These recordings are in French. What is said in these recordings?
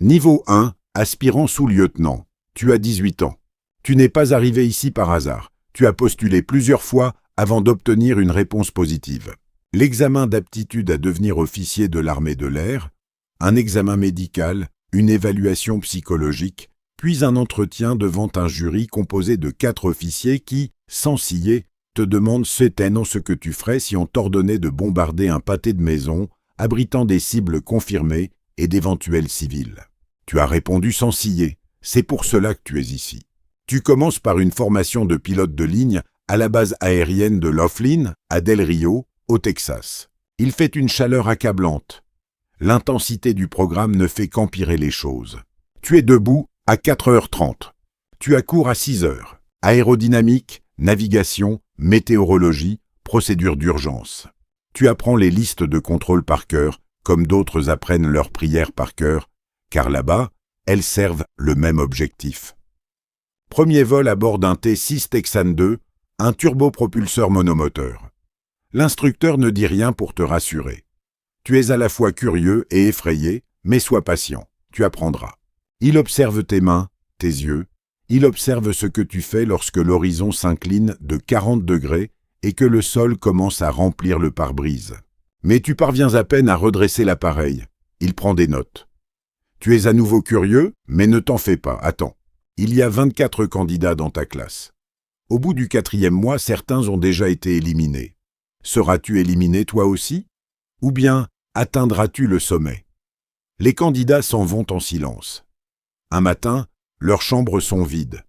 Niveau 1, aspirant sous-lieutenant. Tu as 18 ans. Tu n'es pas arrivé ici par hasard. Tu as postulé plusieurs fois avant d'obtenir une réponse positive. L'examen d'aptitude à devenir officier de l'armée de l'air, un examen médical, une évaluation psychologique, puis un entretien devant un jury composé de 4 officiers qui, sans ciller, te demandent certainement ce que tu ferais si on t'ordonnait de bombarder un pâté de maison, abritant des cibles confirmées et d'éventuels civils. Tu as répondu sans ciller, c'est pour cela que tu es ici. Tu commences par une formation de pilote de ligne à la base aérienne de Laughlin, à Del Rio, au Texas. Il fait une chaleur accablante. L'intensité du programme ne fait qu'empirer les choses. Tu es debout à 4h30. Tu accours à 6h. Aérodynamique, navigation, météorologie, procédure d'urgence. Tu apprends les listes de contrôle par cœur, comme d'autres apprennent leurs prières par cœur, car là-bas, elles servent le même objectif. Premier vol à bord d'un T6 Texan 2, un turbopropulseur monomoteur. L'instructeur ne dit rien pour te rassurer. Tu es à la fois curieux et effrayé, mais sois patient, tu apprendras. Il observe tes mains, tes yeux, il observe ce que tu fais lorsque l'horizon s'incline de 40 degrés et que le sol commence à remplir le pare-brise. Mais tu parviens à peine à redresser l'appareil. Il prend des notes. Tu es à nouveau curieux, mais ne t'en fais pas, attends. Il y a 24 candidats dans ta classe. Au bout du 4e mois, certains ont déjà été éliminés. Seras-tu éliminé toi aussi? Ou bien atteindras-tu le sommet? Les candidats s'en vont en silence. Un matin, leurs chambres sont vides.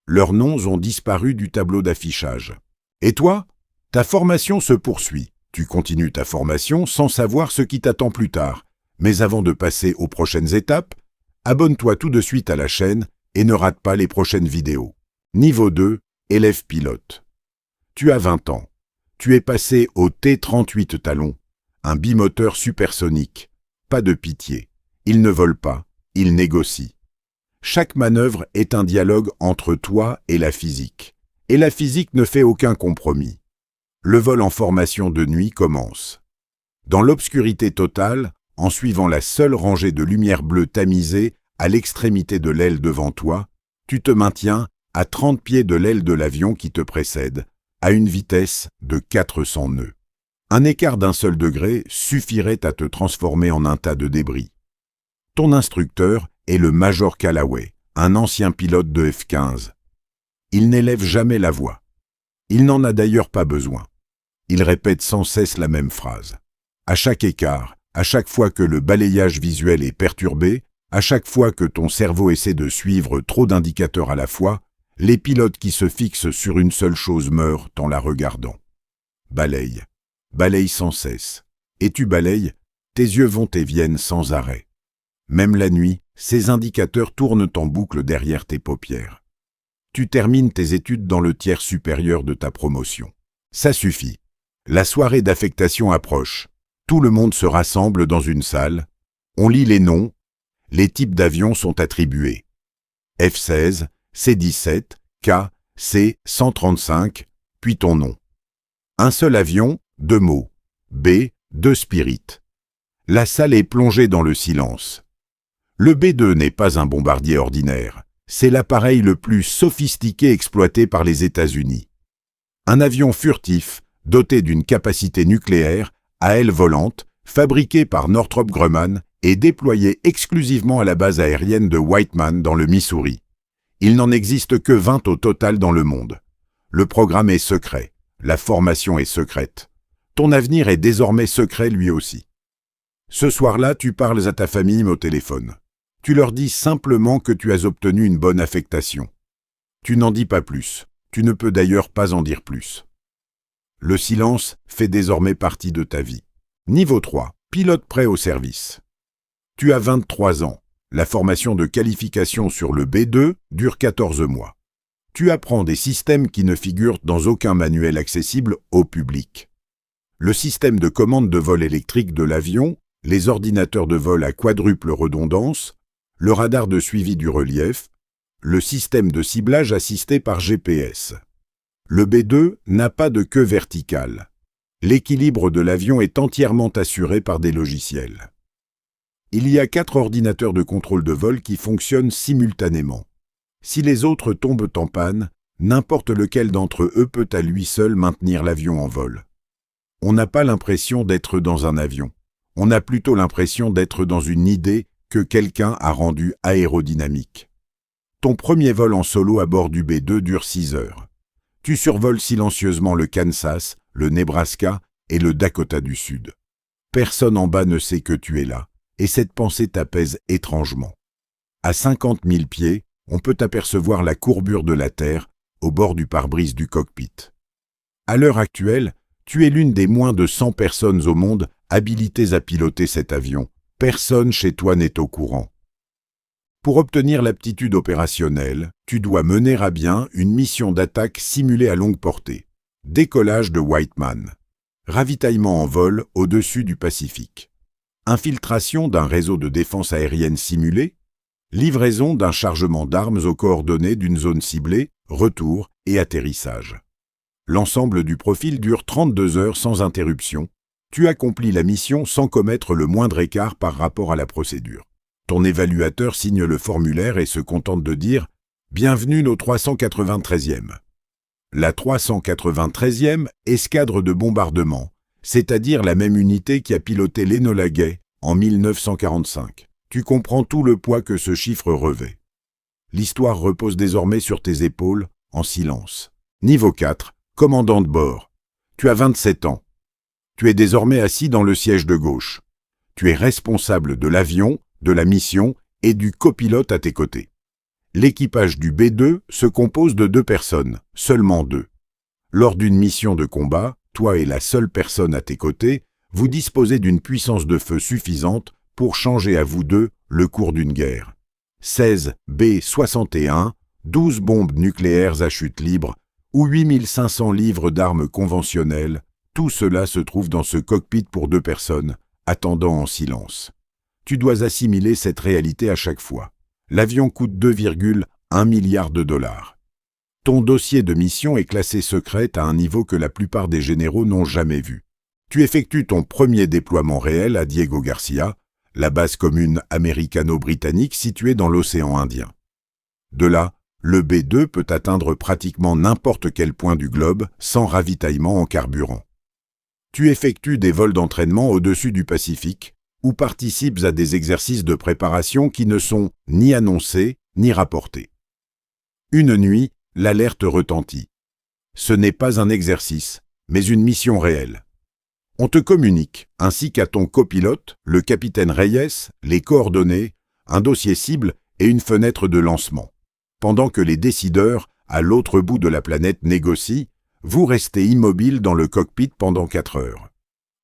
Leurs noms ont disparu du tableau d'affichage. Et toi? Ta formation se poursuit. Tu continues ta formation sans savoir ce qui t'attend plus tard. Mais avant de passer aux prochaines étapes, abonne-toi tout de suite à la chaîne et ne rate pas les prochaines vidéos. Niveau 2, élève pilote. Tu as 20 ans. Tu es passé au T-38 Talon, un bimoteur supersonique. Pas de pitié. Il ne vole pas, il négocie. Chaque manœuvre est un dialogue entre toi et la physique. Et la physique ne fait aucun compromis. Le vol en formation de nuit commence. Dans l'obscurité totale, en suivant la seule rangée de lumière bleue tamisée à l'extrémité de l'aile devant toi, tu te maintiens à 30 pieds de l'aile de l'avion qui te précède, à une vitesse de 400 nœuds. Un écart d'un seul degré suffirait à te transformer en un tas de débris. Ton instructeur est le Major Callaway, un ancien pilote de F-15. Il n'élève jamais la voix. Il n'en a d'ailleurs pas besoin. Il répète sans cesse la même phrase. À chaque écart, à chaque fois que le balayage visuel est perturbé, à chaque fois que ton cerveau essaie de suivre trop d'indicateurs à la fois, les pilotes qui se fixent sur une seule chose meurent en la regardant. Balaye. Balaye sans cesse. Et tu balayes, tes yeux vont et viennent sans arrêt. Même la nuit, ces indicateurs tournent en boucle derrière tes paupières. Tu termines tes études dans le tiers supérieur de ta promotion. Ça suffit. La soirée d'affectation approche. Tout le monde se rassemble dans une salle. On lit les noms. Les types d'avions sont attribués. F-16, C-17, K, C-135, puis ton nom. Un seul avion, 2 mots. B, 2 Spirit. La salle est plongée dans le silence. Le B-2 n'est pas un bombardier ordinaire. C'est l'appareil le plus sophistiqué exploité par les États-Unis. Un avion furtif, doté d'une capacité nucléaire, à aile volante, fabriqué par Northrop Grumman et déployé exclusivement à la base aérienne de Whiteman dans le Missouri. Il n'en existe que 20 au total dans le monde. Le programme est secret. La formation est secrète. Ton avenir est désormais secret lui aussi. Ce soir-là, tu parles à ta famille au téléphone. Tu leur dis simplement que tu as obtenu une bonne affectation. Tu n'en dis pas plus. Tu ne peux d'ailleurs pas en dire plus. Le silence fait désormais partie de ta vie. Niveau 3. Pilote prêt au service. Tu as 23 ans. La formation de qualification sur le B2 dure 14 mois. Tu apprends des systèmes qui ne figurent dans aucun manuel accessible au public. Le système de commande de vol électrique de l'avion, les ordinateurs de vol à quadruple redondance, le radar de suivi du relief, le système de ciblage assisté par GPS. Le B2 n'a pas de queue verticale. L'équilibre de l'avion est entièrement assuré par des logiciels. Il y a 4 ordinateurs de contrôle de vol qui fonctionnent simultanément. Si les autres tombent en panne, n'importe lequel d'entre eux peut à lui seul maintenir l'avion en vol. On n'a pas l'impression d'être dans un avion. On a plutôt l'impression d'être dans une idée que quelqu'un a rendue aérodynamique. Ton premier vol en solo à bord du B2 dure 6 heures. Tu survoles silencieusement le Kansas, le Nebraska et le Dakota du Sud. Personne en bas ne sait que tu es là, et cette pensée t'apaise étrangement. À 50 000 pieds, on peut apercevoir la courbure de la Terre au bord du pare-brise du cockpit. À l'heure actuelle, tu es l'une des moins de 100 personnes au monde habilitées à piloter cet avion. Personne chez toi n'est au courant. Pour obtenir l'aptitude opérationnelle, tu dois mener à bien une mission d'attaque simulée à longue portée. Décollage de Whiteman. Ravitaillement en vol au-dessus du Pacifique. Infiltration d'un réseau de défense aérienne simulé. Livraison d'un chargement d'armes aux coordonnées d'une zone ciblée, retour et atterrissage. L'ensemble du profil dure 32 heures sans interruption. Tu accomplis la mission sans commettre le moindre écart par rapport à la procédure. Ton évaluateur signe le formulaire et se contente de dire « Bienvenue au 393e ». La 393e escadre de bombardement, c'est-à-dire la même unité qui a piloté l'Enola Gay en 1945. Tu comprends tout le poids que ce chiffre revêt. L'histoire repose désormais sur tes épaules, en silence. Niveau 4, commandant de bord. Tu as 27 ans. Tu es désormais assis dans le siège de gauche. Tu es responsable de l'avion, de la mission et du copilote à tes côtés. L'équipage du B2 se compose de 2 personnes, seulement 2. Lors d'une mission de combat, toi et la seule personne à tes côtés, vous disposez d'une puissance de feu suffisante pour changer à vous deux le cours d'une guerre. 16 B-61, 12 bombes nucléaires à chute libre ou 8500 livres d'armes conventionnelles, tout cela se trouve dans ce cockpit pour 2 personnes, attendant en silence. Tu dois assimiler cette réalité à chaque fois. L'avion coûte 2,1 milliards de dollars. Ton dossier de mission est classé secret à un niveau que la plupart des généraux n'ont jamais vu. Tu effectues ton premier déploiement réel à Diego Garcia, la base commune américano-britannique située dans l'océan Indien. De là, le B2 peut atteindre pratiquement n'importe quel point du globe sans ravitaillement en carburant. Tu effectues des vols d'entraînement au-dessus du Pacifique ou participes à des exercices de préparation qui ne sont ni annoncés ni rapportés. Une nuit, l'alerte retentit. Ce n'est pas un exercice, mais une mission réelle. On te communique, ainsi qu'à ton copilote, le capitaine Reyes, les coordonnées, un dossier cible et une fenêtre de lancement. Pendant que les décideurs, à l'autre bout de la planète, négocient, vous restez immobile dans le cockpit pendant 4 heures.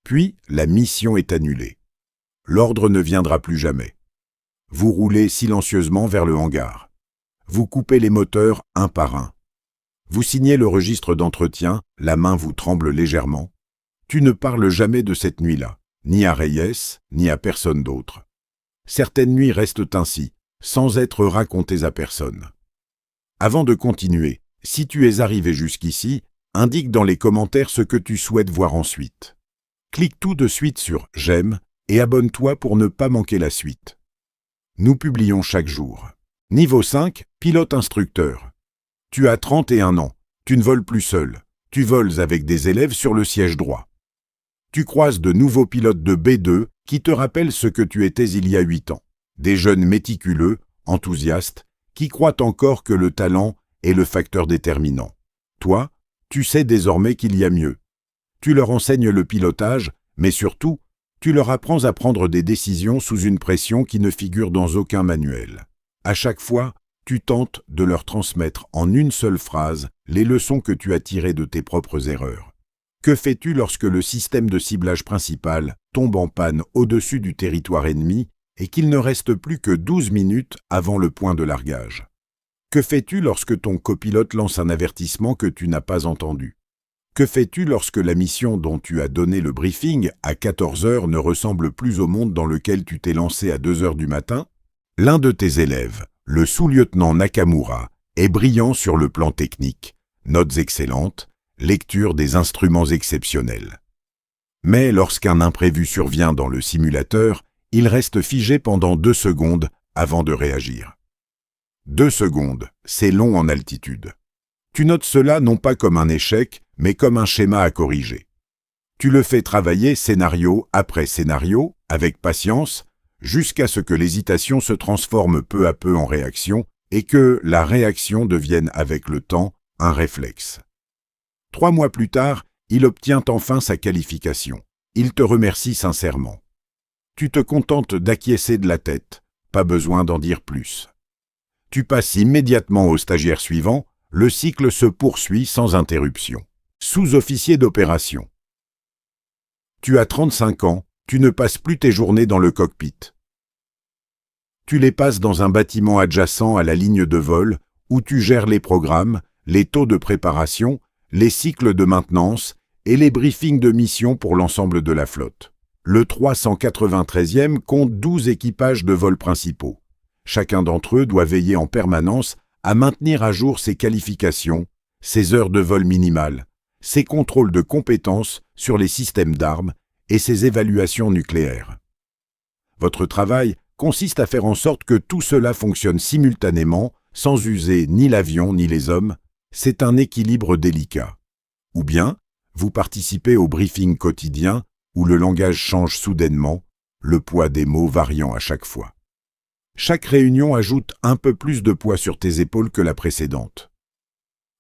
Puis, la mission est annulée. L'ordre ne viendra plus jamais. Vous roulez silencieusement vers le hangar. Vous coupez les moteurs un par un. Vous signez le registre d'entretien, la main vous tremble légèrement. Tu ne parles jamais de cette nuit-là, ni à Reyes, ni à personne d'autre. Certaines nuits restent ainsi, sans être racontées à personne. Avant de continuer, si tu es arrivé jusqu'ici, indique dans les commentaires ce que tu souhaites voir ensuite. Clique tout de suite sur « J'aime » et abonne-toi pour ne pas manquer la suite. Nous publions chaque jour. Niveau 5, pilote instructeur. Tu as 31 ans, tu ne voles plus seul, tu voles avec des élèves sur le siège droit. Tu croises de nouveaux pilotes de B2 qui te rappellent ce que tu étais il y a 8 ans. Des jeunes méticuleux, enthousiastes, qui croient encore que le talent est le facteur déterminant. Toi, tu sais désormais qu'il y a mieux. Tu leur enseignes le pilotage, mais surtout, tu leur apprends à prendre des décisions sous une pression qui ne figure dans aucun manuel. À chaque fois, tu tentes de leur transmettre en une seule phrase les leçons que tu as tirées de tes propres erreurs. Que fais-tu lorsque le système de ciblage principal tombe en panne au-dessus du territoire ennemi et qu'il ne reste plus que 12 minutes avant le point de largage? Que fais-tu lorsque ton copilote lance un avertissement que tu n'as pas entendu? Que fais-tu lorsque la mission dont tu as donné le briefing à 14 heures ne ressemble plus au monde dans lequel tu t'es lancé à 2 heures du matin? L'un de tes élèves, le sous-lieutenant Nakamura, est brillant sur le plan technique, notes excellentes, lecture des instruments exceptionnels. Mais lorsqu'un imprévu survient dans le simulateur, Il reste figé pendant 2 secondes avant de réagir. 2 secondes, c'est long en altitude. Tu notes cela non pas comme un échec, mais comme un schéma à corriger. Tu le fais travailler scénario après scénario, avec patience, jusqu'à ce que l'hésitation se transforme peu à peu en réaction et que la réaction devienne avec le temps un réflexe. 3 mois plus tard, il obtient enfin sa qualification. Il te remercie sincèrement. Tu te contentes d'acquiescer de la tête, pas besoin d'en dire plus. Tu passes immédiatement au stagiaire suivant, le cycle se poursuit sans interruption. Sous-officier d'opération. Tu as 35 ans, tu ne passes plus tes journées dans le cockpit. Tu les passes dans un bâtiment adjacent à la ligne de vol où tu gères les programmes, les taux de préparation, les cycles de maintenance et les briefings de mission pour l'ensemble de la flotte. Le 393e compte 12 équipages de vol principaux. Chacun d'entre eux doit veiller en permanence à maintenir à jour ses qualifications, ses heures de vol minimales, ses contrôles de compétences sur les systèmes d'armes et ses évaluations nucléaires. Votre travail consiste à faire en sorte que tout cela fonctionne simultanément, sans user ni l'avion ni les hommes. C'est un équilibre délicat. Ou bien, vous participez au briefing quotidien où le langage change soudainement, le poids des mots variant à chaque fois. Chaque réunion ajoute un peu plus de poids sur tes épaules que la précédente.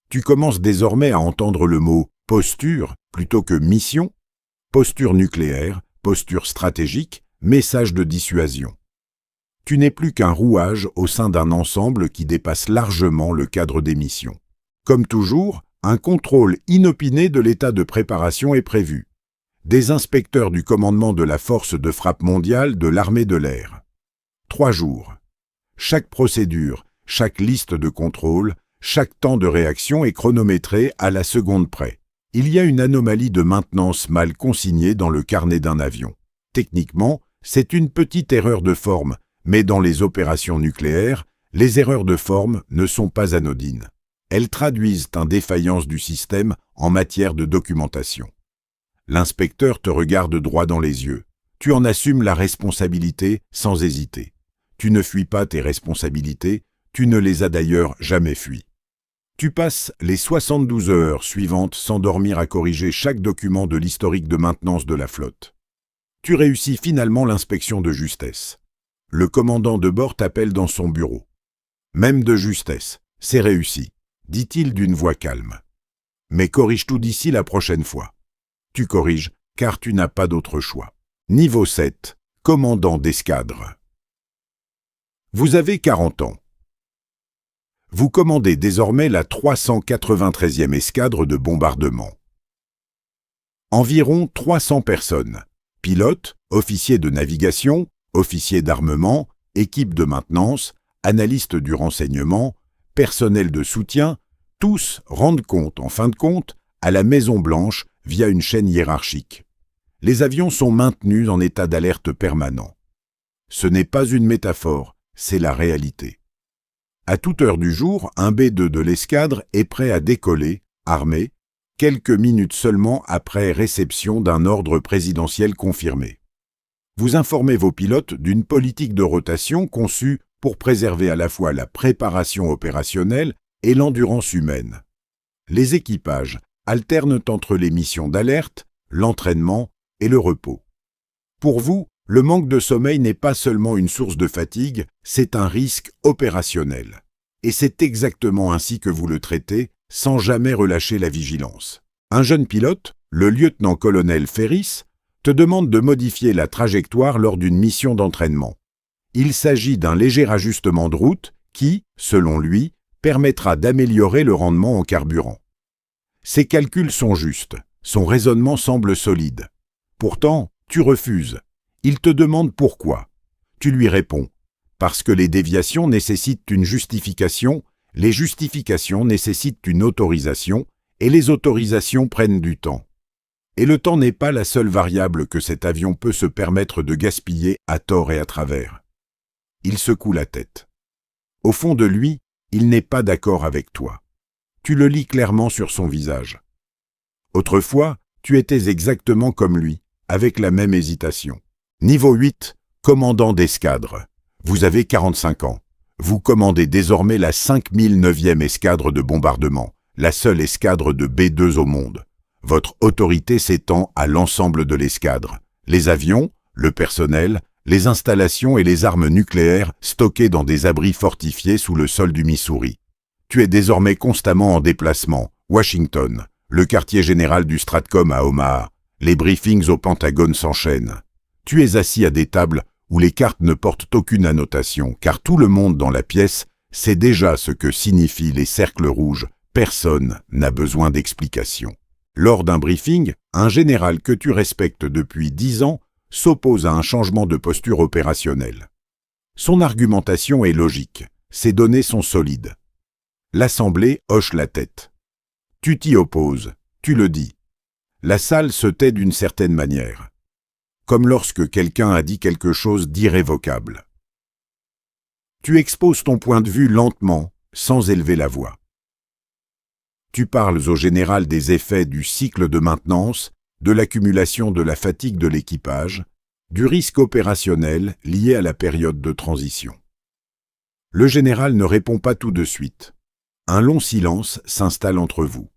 Tu commences désormais à entendre le mot « posture » plutôt que « mission », posture nucléaire, posture stratégique, message de dissuasion. Tu n'es plus qu'un rouage au sein d'un ensemble qui dépasse largement le cadre des missions. Comme toujours, un contrôle inopiné de l'état de préparation est prévu. Des inspecteurs du commandement de la force de frappe mondiale de l'armée de l'air. 3 jours. Chaque procédure, chaque liste de contrôle, chaque temps de réaction est chronométré à la seconde près. Il y a une anomalie de maintenance mal consignée dans le carnet d'un avion. Techniquement, c'est une petite erreur de forme, mais dans les opérations nucléaires, les erreurs de forme ne sont pas anodines. Elles traduisent une défaillance du système en matière de documentation. L'inspecteur te regarde droit dans les yeux. Tu en assumes la responsabilité sans hésiter. Tu ne fuis pas tes responsabilités, tu ne les as d'ailleurs jamais fuies. Tu passes les 72 heures suivantes sans dormir à corriger chaque document de l'historique de maintenance de la flotte. Tu réussis finalement l'inspection de justesse. Le commandant de bord t'appelle dans son bureau. Même de justesse, c'est réussi, dit-il d'une voix calme. Mais corrige tout d'ici la prochaine fois. Tu corriges, car tu n'as pas d'autre choix. Niveau 7, commandant d'escadre. Vous avez 40 ans. Vous commandez désormais la 393e escadre de bombardement. Environ 300 personnes, pilotes, officiers de navigation, officiers d'armement, équipe de maintenance, analystes du renseignement, personnel de soutien, tous rendent compte, en fin de compte, à la Maison-Blanche via une chaîne hiérarchique. Les avions sont maintenus en état d'alerte permanent. Ce n'est pas une métaphore, c'est la réalité. À toute heure du jour, un B-2 de l'escadre est prêt à décoller, armé, quelques minutes seulement après réception d'un ordre présidentiel confirmé. Vous informez vos pilotes d'une politique de rotation conçue pour préserver à la fois la préparation opérationnelle et l'endurance humaine. Les équipages alternent entre les missions d'alerte, l'entraînement et le repos. Pour vous, le manque de sommeil n'est pas seulement une source de fatigue, c'est un risque opérationnel. Et c'est exactement ainsi que vous le traitez, sans jamais relâcher la vigilance. Un jeune pilote, le lieutenant-colonel Ferris, te demande de modifier la trajectoire lors d'une mission d'entraînement. Il s'agit d'un léger ajustement de route qui, selon lui, permettra d'améliorer le rendement en carburant. Ses calculs sont justes, son raisonnement semble solide. Pourtant, tu refuses. Il te demande pourquoi. Tu lui réponds « Parce que les déviations nécessitent une justification, les justifications nécessitent une autorisation, et les autorisations prennent du temps. Et le temps n'est pas la seule variable que cet avion peut se permettre de gaspiller à tort et à travers. » Il secoue la tête. Au fond de lui, il n'est pas d'accord avec toi. Tu le lis clairement sur son visage. Autrefois, tu étais exactement comme lui, avec la même hésitation. Niveau 8, Commandant d'escadre. Vous avez 45 ans. Vous commandez désormais la 5009e escadre de bombardement, la seule escadre de B2 au monde. Votre autorité s'étend à l'ensemble de l'escadre. Les avions, le personnel, les installations et les armes nucléaires stockées dans des abris fortifiés sous le sol du Missouri. Tu es désormais constamment en déplacement. Washington, le quartier général du Stratcom à Omaha. Les briefings au Pentagone s'enchaînent. Tu es assis à des tables où les cartes ne portent aucune annotation, car tout le monde dans la pièce sait déjà ce que signifient les cercles rouges. Personne n'a besoin d'explication. Lors d'un briefing, un général que tu respectes depuis 10 ans s'oppose à un changement de posture opérationnelle. Son argumentation est logique, ses données sont solides. L'Assemblée hoche la tête. Tu t'y opposes, tu le dis. La salle se tait d'une certaine manière, comme lorsque quelqu'un a dit quelque chose d'irrévocable. Tu exposes ton point de vue lentement, sans élever la voix. Tu parles au général des effets du cycle de maintenance, de l'accumulation de la fatigue de l'équipage, du risque opérationnel lié à la période de transition. Le général ne répond pas tout de suite. Un long silence s'installe entre vous.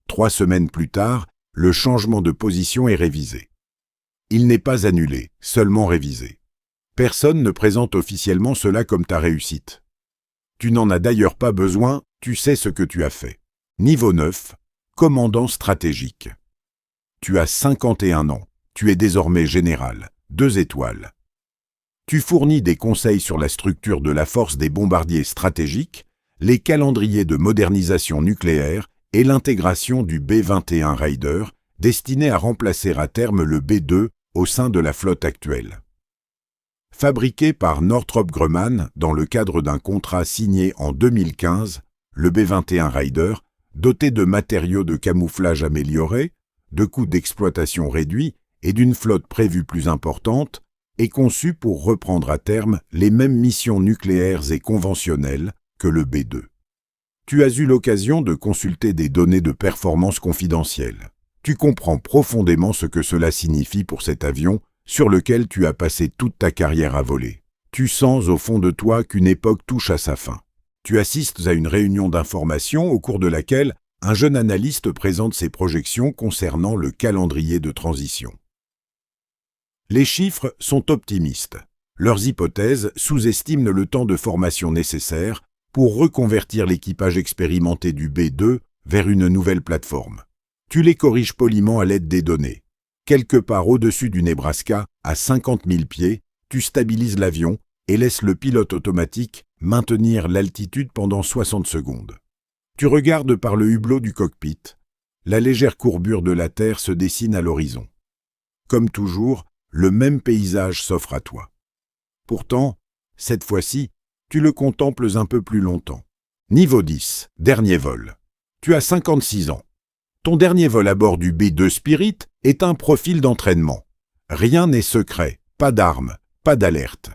3 semaines plus tard, le changement de position est révisé. Il n'est pas annulé, seulement révisé. Personne ne présente officiellement cela comme ta réussite. Tu n'en as d'ailleurs pas besoin, tu sais ce que tu as fait. Niveau 9, commandant stratégique. Tu as 51 ans, tu es désormais général, 2 étoiles. Tu fournis des conseils sur la structure de la force des bombardiers stratégiques, les calendriers de modernisation nucléaire et l'intégration du B-21 Raider, destiné à remplacer à terme le B-2 au sein de la flotte actuelle. Fabriqué par Northrop Grumman dans le cadre d'un contrat signé en 2015, le B-21 Raider, doté de matériaux de camouflage améliorés, de coûts d'exploitation réduits et d'une flotte prévue plus importante, est conçu pour reprendre à terme les mêmes missions nucléaires et conventionnelles que le B-2. Tu as eu l'occasion de consulter des données de performance confidentielles. Tu comprends profondément ce que cela signifie pour cet avion sur lequel tu as passé toute ta carrière à voler. Tu sens au fond de toi qu'une époque touche à sa fin. Tu assistes à une réunion d'information au cours de laquelle un jeune analyste présente ses projections concernant le calendrier de transition. Les chiffres sont optimistes. Leurs hypothèses sous-estiment le temps de formation nécessaire pour reconvertir l'équipage expérimenté du B-2 vers une nouvelle plateforme. Tu les corriges poliment à l'aide des données. Quelque part au-dessus du Nebraska, à 50 000 pieds, tu stabilises l'avion et laisses le pilote automatique maintenir l'altitude pendant 60 secondes. Tu regardes par le hublot du cockpit. La légère courbure de la Terre se dessine à l'horizon. Comme toujours, le même paysage s'offre à toi. Pourtant, cette fois-ci, tu le contemples un peu plus longtemps. Niveau 10, dernier vol. Tu as 56 ans. Ton dernier vol à bord du B-2 Spirit est un profil d'entraînement. Rien n'est secret, pas d'armes, pas d'alerte.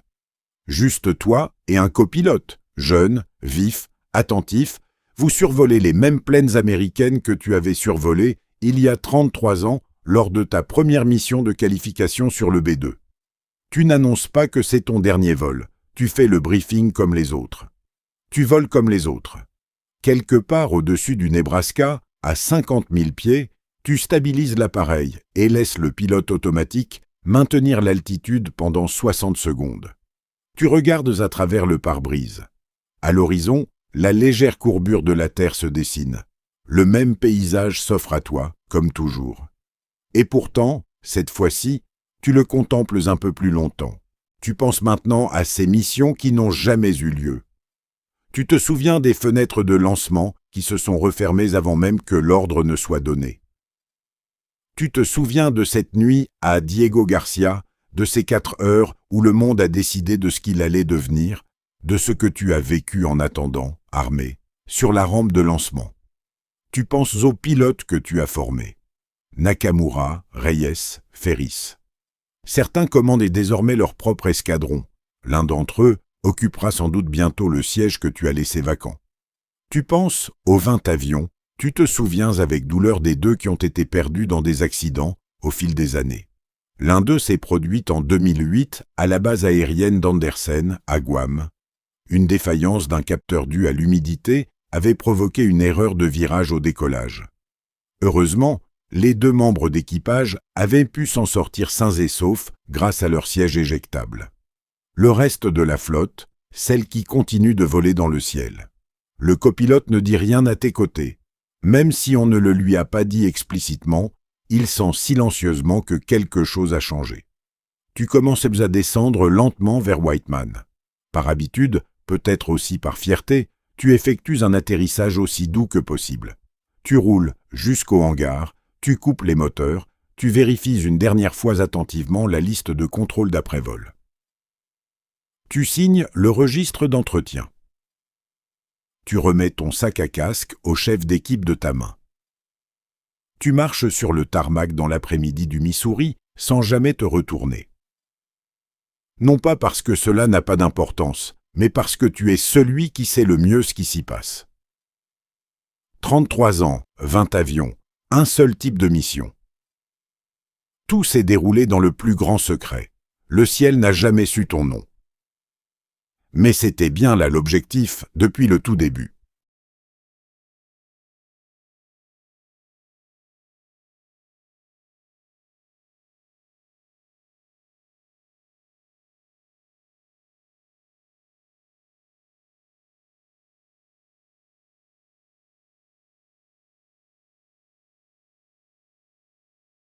Juste toi et un copilote, jeune, vif, attentif, vous survolez les mêmes plaines américaines que tu avais survolées il y a 33 ans lors de ta première mission de qualification sur le B-2. Tu n'annonces pas que c'est ton dernier vol, tu fais le briefing comme les autres. Tu voles comme les autres. Quelque part au-dessus du Nebraska, à 50 000 pieds, tu stabilises l'appareil et laisses le pilote automatique maintenir l'altitude pendant 60 secondes. Tu regardes à travers le pare-brise. À l'horizon, la légère courbure de la Terre se dessine. Le même paysage s'offre à toi, comme toujours. Et pourtant, cette fois-ci, tu le contemples un peu plus longtemps. Tu penses maintenant à ces missions qui n'ont jamais eu lieu. Tu te souviens des fenêtres de lancement qui se sont refermées avant même que l'ordre ne soit donné. Tu te souviens de cette nuit à Diego Garcia, de ces 4 heures où le monde a décidé de ce qu'il allait devenir, de ce que tu as vécu en attendant, armé, sur la rampe de lancement. Tu penses aux pilotes que tu as formés. Nakamura, Reyes, Ferris. Certains commandent désormais leur propre escadron. L'un d'entre eux occupera sans doute bientôt le siège que tu as laissé vacant. Tu penses aux 20 avions, tu te souviens avec douleur des 2 qui ont été perdus dans des accidents au fil des années. L'un d'eux s'est produit en 2008 à la base aérienne d'Andersen, à Guam. Une défaillance d'un capteur dû à l'humidité avait provoqué une erreur de virage au décollage. Heureusement, les 2 membres d'équipage avaient pu s'en sortir sains et saufs grâce à leur siège éjectable. Le reste de la flotte, celle qui continue de voler dans le ciel. Le copilote ne dit rien à tes côtés. Même si on ne le lui a pas dit explicitement, il sent silencieusement que quelque chose a changé. Tu commences à descendre lentement vers Whiteman. Par habitude, peut-être aussi par fierté, tu effectues un atterrissage aussi doux que possible. Tu roules jusqu'au hangar, tu coupes les moteurs, tu vérifies une dernière fois attentivement la liste de contrôle d'après-vol. Tu signes le registre d'entretien. Tu remets ton sac à casque au chef d'équipe de ta main. Tu marches sur le tarmac dans l'après-midi du Missouri sans jamais te retourner. Non pas parce que cela n'a pas d'importance, mais parce que tu es celui qui sait le mieux ce qui s'y passe. 33 ans, 20 avions, un seul type de mission. Tout s'est déroulé dans le plus grand secret. Le ciel n'a jamais su ton nom. Mais c'était bien là l'objectif depuis le tout début.